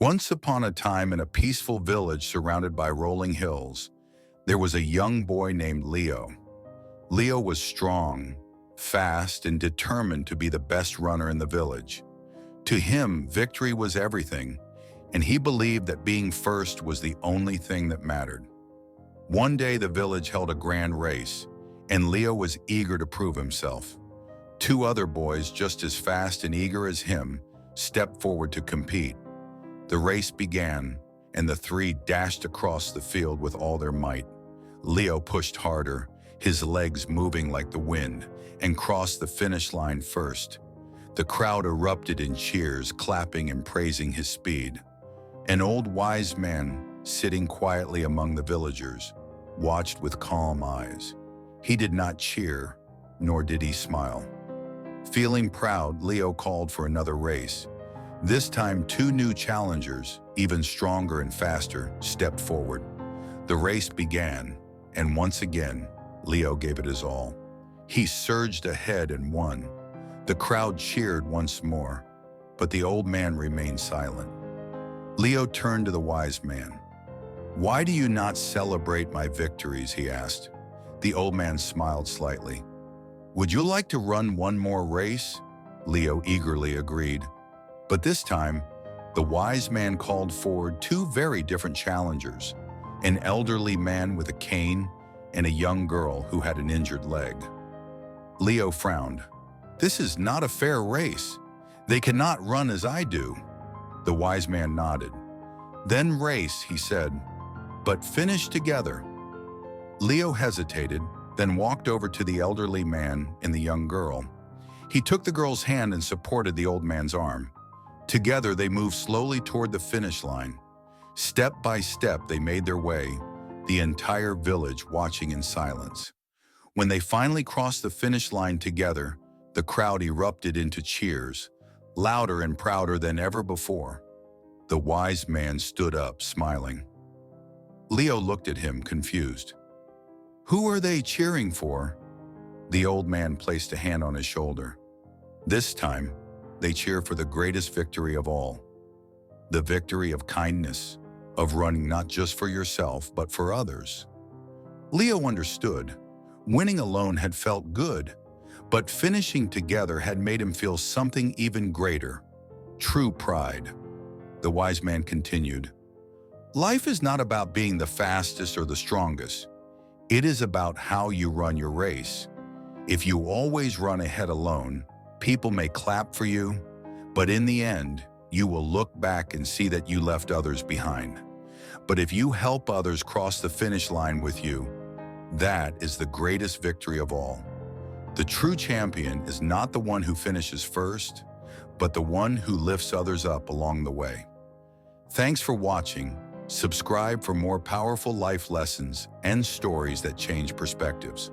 Once upon a time in a peaceful village surrounded by rolling hills, there was a young boy named Leo. Leo was strong, fast, and determined to be the best runner in the village. To him, victory was everything, and he believed that being first was the only thing that mattered. One day the village held a grand race, and Leo was eager to prove himself. Two other boys, just as fast and eager as him, stepped forward to compete. The race began, and the three dashed across the field with all their might. Leo pushed harder, his legs moving like the wind, and crossed the finish line first. The crowd erupted in cheers, clapping and praising his speed. An old wise man, sitting quietly among the villagers, watched with calm eyes. He did not cheer, nor did he smile. Feeling proud, Leo called for another race. This time, two new challengers, even stronger and faster, stepped forward. The race began, and once again, Leo gave it his all. He surged ahead and won. The crowd cheered once more, but the old man remained silent. Leo turned to the wise man. "Why do you not celebrate my victories?" he asked. The old man smiled slightly. "Would you like to run one more race?" Leo eagerly agreed. But this time, the wise man called forward two very different challengers, an elderly man with a cane and a young girl who had an injured leg. Leo frowned. "This is not a fair race. They cannot run as I do." The wise man nodded. "Then race," he said, "but finish together." Leo hesitated, then walked over to the elderly man and the young girl. He took the girl's hand and supported the old man's arm. Together, they moved slowly toward the finish line. Step by step, they made their way, the entire village watching in silence. When they finally crossed the finish line together, the crowd erupted into cheers, louder and prouder than ever before. The wise man stood up, smiling. Leo looked at him, confused. "Who are they cheering for?" The old man placed a hand on his shoulder. "This time, they cheer for the greatest victory of all, the victory of kindness, of running not just for yourself, but for others." Leo understood. Winning alone had felt good, but finishing together had made him feel something even greater, true pride. The wise man continued, "Life is not about being the fastest or the strongest. It is about how you run your race. If you always run ahead alone, people may clap for you, but in the end, you will look back and see that you left others behind. But if you help others cross the finish line with you, that is the greatest victory of all. The true champion is not the one who finishes first, but the one who lifts others up along the way." Thanks for watching. Subscribe for more powerful life lessons and stories that change perspectives.